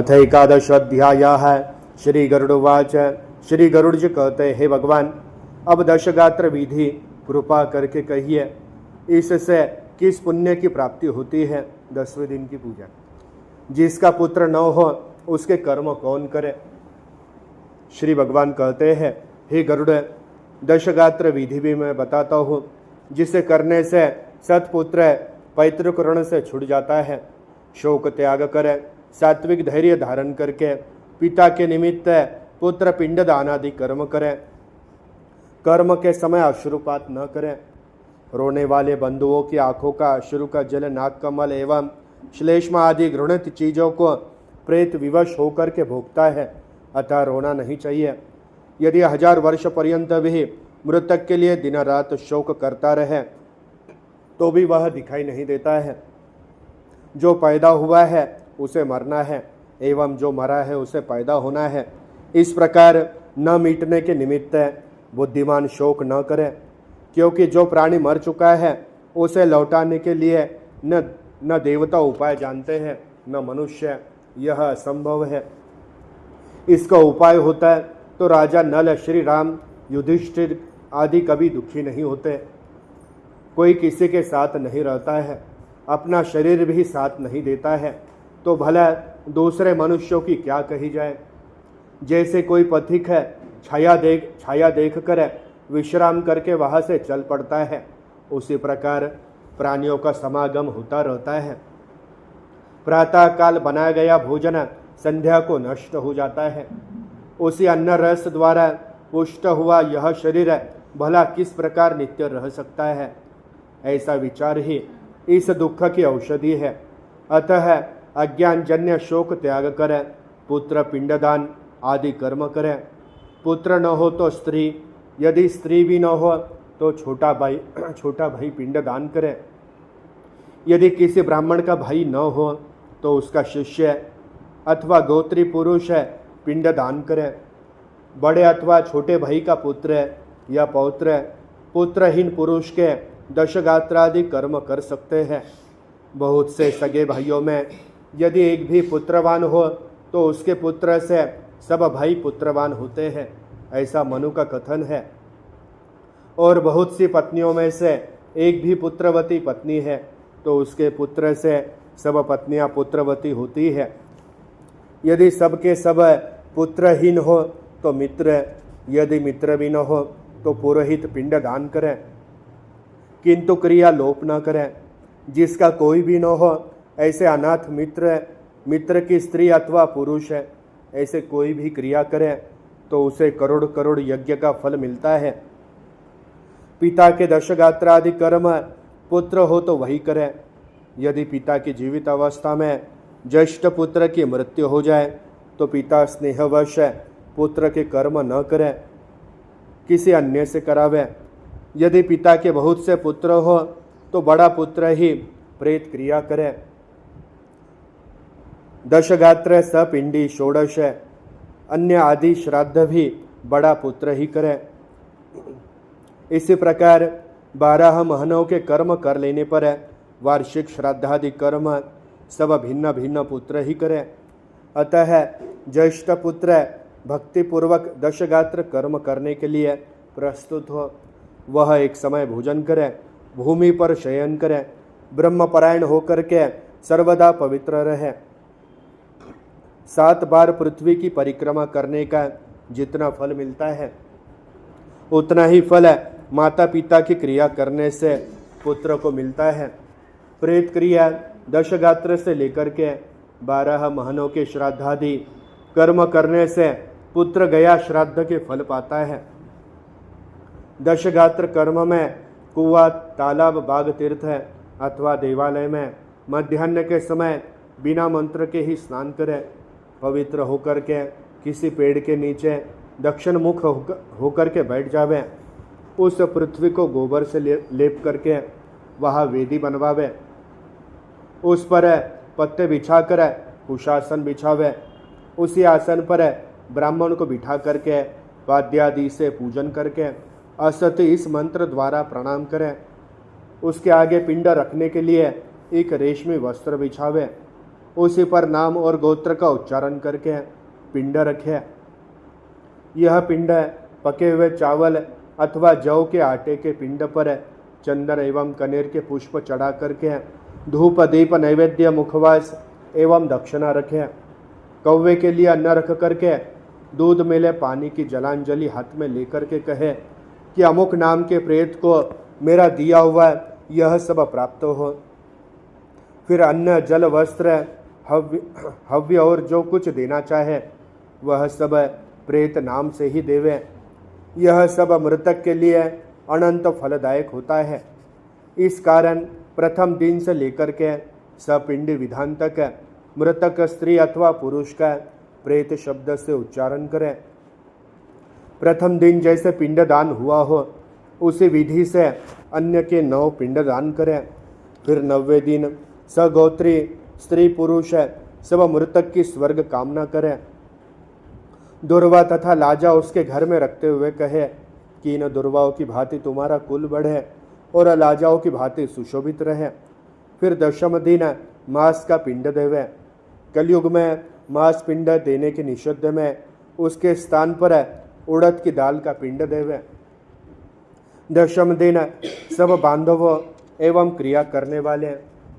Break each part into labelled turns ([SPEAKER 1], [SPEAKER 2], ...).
[SPEAKER 1] अथ एकादश अध्यायः। श्री गरुड़वाच। श्री गरुड़ जी कहते, हे भगवान, अब दशगात्र विधि कृपा करके कहिए, इससे किस पुण्य की प्राप्ति होती है? 10वें दिन की पूजा। जिसका पुत्र न हो उसके कर्म कौन करे? श्री भगवान कहते हैं, हे गरुड़, दशगात्र विधि भी मैं बताता हूँ, जिसे करने से सत्पुत्र पैतृक ऋण से छूट जाता है। शोक त्याग करे, सात्विक धैर्य धारण करके पिता के निमित्त पुत्र पिंडदान आदि कर्म करें। कर्म के समय अश्रुपात न करें। रोने वाले बंधुओं की आंखों का अश्रु का जल नाक कमल एवं श्लेष्म आदि घृणित चीजों को प्रेत विवश होकर के भोगता है, अतः रोना नहीं चाहिए। यदि 1000 वर्ष पर्यंत भी मृतक के लिए दिन रात शोक करता रहे तो भी वह दिखाई नहीं देता है। जो पैदा हुआ है उसे मरना है, एवं जो मरा है उसे पैदा होना है। इस प्रकार न मिटने के निमित्त बुद्धिमान शोक न करे, क्योंकि जो प्राणी मर चुका है उसे लौटाने के लिए न देवता उपाय जानते हैं न मनुष्य, यह असंभव है। इसका उपाय होता है तो राजा नल, श्री राम, युधिष्ठिर आदि कभी दुखी नहीं होते। कोई किसी के साथ नहीं रहता है, अपना शरीर भी साथ नहीं देता है, तो भला दूसरे मनुष्यों की क्या कही जाए। जैसे कोई पथिक है, छाया देख कर विश्राम करके वहाँ से चल पड़ता है, उसी प्रकार प्राणियों का समागम होता रहता है। प्रातः काल बनाया गया भोजन संध्या को नष्ट हो जाता है। उसी अन्न रस द्वारा पुष्ट हुआ यह शरीर भला किस प्रकार नित्य रह सकता है? ऐसा विचार ही इस दुख की औषधि है। अतः अज्ञानजन्य शोक त्याग करें, पुत्र पिंडदान आदि कर्म करें। पुत्र न हो तो स्त्री, यदि स्त्री भी न हो तो छोटा भाई पिंडदान करे। यदि किसी ब्राह्मण का भाई न हो तो उसका शिष्य अथवा गोत्री पुरुष पिंडदान करे। बड़े अथवा छोटे भाई का पुत्र या पौत्र पुत्रहीन पुरुष के दशगात्रादि कर्म कर सकते हैं। बहुत से सगे भाइयों में यदि एक भी पुत्रवान हो तो उसके पुत्र से सब भाई पुत्रवान होते हैं, ऐसा मनु का कथन है। और बहुत सी पत्नियों में से एक भी पुत्रवती पत्नी है तो उसके पुत्र से सब पत्नियां पुत्रवती होती है। यदि सबके सब पुत्रहीन हो तो मित्र, यदि मित्र भी न हो तो पुरोहित पिंड दान करें, किंतु क्रिया लोप न करें। जिसका कोई भी न हो ऐसे अनाथ मित्र की स्त्री अथवा पुरुष है, ऐसे कोई भी क्रिया करे तो उसे करोड़ करोड़ यज्ञ का फल मिलता है। पिता के दशगात्रादि कर्म पुत्र हो तो वही करे। यदि पिता की जीवित अवस्था में ज्येष्ठ पुत्र की मृत्यु हो जाए तो पिता स्नेहवश पुत्र के कर्म न करे, किसी अन्य से करावे। यदि पिता के बहुत से पुत्र हो तो बड़ा पुत्र ही प्रेत क्रिया करे। दशगात्र सपिंडी षोडश अन्य आदि श्राद्ध भी बड़ा पुत्र ही करे। इसी प्रकार 12 महीनों के कर्म कर लेने पर वार्षिक श्राद्धादि कर्म सब भिन्न भिन्न पुत्र ही करे। अतः ज्येष्ठ पुत्र भक्तिपूर्वक दशगात्र कर्म करने के लिए प्रस्तुत हो, वह एक समय भोजन करे, भूमि पर शयन करे, ब्रह्मपरायण होकर के सर्वदा पवित्र रहे। 7 बार पृथ्वी की परिक्रमा करने का जितना फल मिलता है उतना ही फल माता पिता की क्रिया करने से पुत्र को मिलता है। प्रेत क्रिया दशगात्र से लेकर के 12 महीनों के श्राद्धादि कर्म करने से पुत्र गया श्राद्ध के फल पाता है। दशगात्र कर्म में कुआं, तालाब, बाग, तीर्थ अथवा देवालय में मध्याह्न के समय बिना मंत्र के ही स्नान करें। पवित्र होकर के किसी पेड़ के नीचे दक्षिण मुख होकर के बैठ जावे। उस पृथ्वी को गोबर से लेप करके वहाँ वेदी बनवावे। उस पर पत्ते बिछाकर कुशासन बिछावे। उसी आसन पर ब्राह्मण को बिठा करके वाद्यादि से पूजन करके असत्य इस मंत्र द्वारा प्रणाम करें। उसके आगे पिंड रखने के लिए एक रेशमी वस्त्र बिछावे। उसी पर नाम और गोत्र का उच्चारण करके पिंड रखे। यह पिंड पके हुए चावल अथवा जौ के आटे के पिंड पर चंदन एवं कनेर के पुष्प चढ़ा करके धूप दीप नैवेद्य मुखवास एवं दक्षिणा रखे। कौवे के लिए अन्न रख करके दूध मिले पानी की जलांजलि हाथ में लेकर के कहे कि अमुक नाम के प्रेत को मेरा दिया हुआ यह सब प्राप्त हो। फिर अन्न जल वस्त्र हव्य और जो कुछ देना चाहे वह सब प्रेत नाम से ही देवे। यह सब मृतक के लिए अनंत फलदायक होता है। इस कारण प्रथम दिन से लेकर के सपिंड विधान तक मृतक स्त्री अथवा पुरुष का प्रेत शब्द से उच्चारण करें। प्रथम दिन जैसे पिंडदान हुआ हो उसी विधि से अन्य के 9 पिंडदान करें। फिर 9वें दिन सगोत्री स्त्री पुरुष सब मृतक की स्वर्ग कामना करें। दुर्वा तथा लाजा उसके घर में रखते हुए कहे कि इन दुर्वाओं की भांति तुम्हारा कुल बढ़े और लाजाओं की भांति सुशोभित रहे। फिर 10वें दिन मांस का पिंड देवे। कलयुग में मांस पिंड देने के निषेध में उसके स्थान पर उड़द की दाल का पिंड देवे। 10वें दिन सब बांधवों एवं क्रिया करने वाले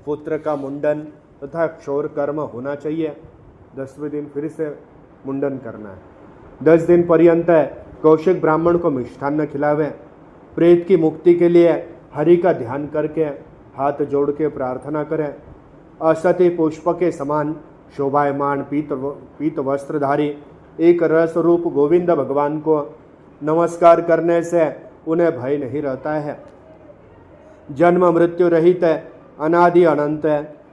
[SPEAKER 1] पुत्र का मुंडन तथा क्षौर कर्म होना चाहिए। 10वें दिन फिर से मुंडन करना है। 10 दिन पर्यंत कौशिक ब्राह्मण को मिष्ठान्न खिलावे। प्रेत की मुक्ति के लिए हरि का ध्यान करके हाथ जोड़ के प्रार्थना करें। असती पुष्प के समान शोभायमान पीत वस्त्रधारी एक रस रूप गोविंद भगवान को नमस्कार करने से उन्हें भय नहीं रहता है। जन्म मृत्यु रहित अनादि अनंत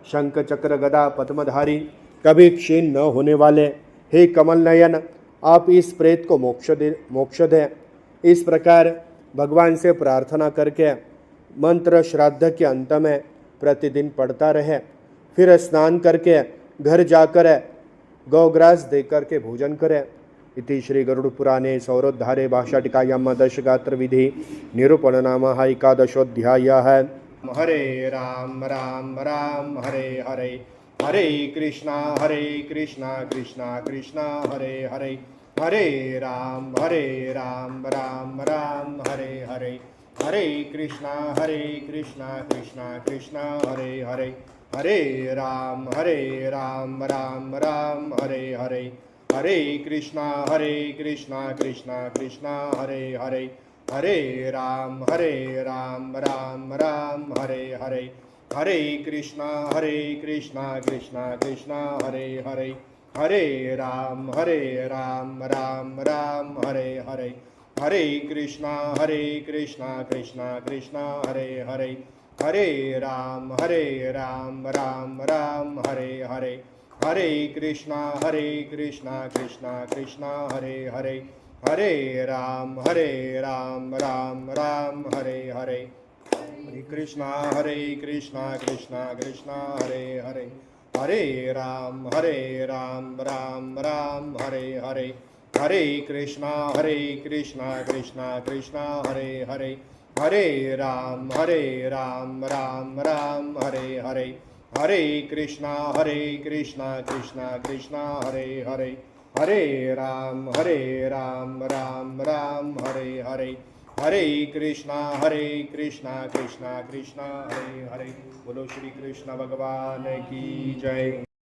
[SPEAKER 1] शंख चक्र गदा पद्मधारी कभी क्षीण न होने वाले हे कमल नयन आप इस प्रेत को मोक्ष दें। इस प्रकार भगवान से प्रार्थना करके मंत्र श्राद्ध के अंत में प्रतिदिन पढ़ता रहे। फिर स्नान करके घर जाकर गौग्रास देकर के भोजन करें। इति श्री गरुड़ पुराणे सौरोद्धारे भाषाटिकायां दशगात्र विधि निरूपण नाम एकादशोऽध्यायः। हरे राम राम राम हरे हरे हरे कृष्णा कृष्णा कृष्णा हरे हरे हरे राम राम राम हरे हरे हरे कृष्णा कृष्णा कृष्णा हरे हरे हरे राम राम राम हरे हरे हरे कृष्णा कृष्णा कृष्णा हरे हरे हरे राम राम राम हरे हरे हरे कृष्णा कृष्णा हरे हरे हरे राम राम हरे हरे हरे कृष्णा कृष्णा हरे हरे हरे राम राम हरे हरे हरे कृष्णा कृष्णा हरे हरे हरे राम राम हरे हरे हरे कृष्णा कृष्णा हरे हरे हरे राम राम हरे हरे हरे कृष्णा कृष्णा हरे हरे हरे राम राम हरे हरे हरे कृष्णा कृष्णा हरे हरे हरे राम राम हरे हरे हरे कृष्णा कृष्णा कृष्णा हरे हरे। बोलो श्री कृष्ण भगवान की जय।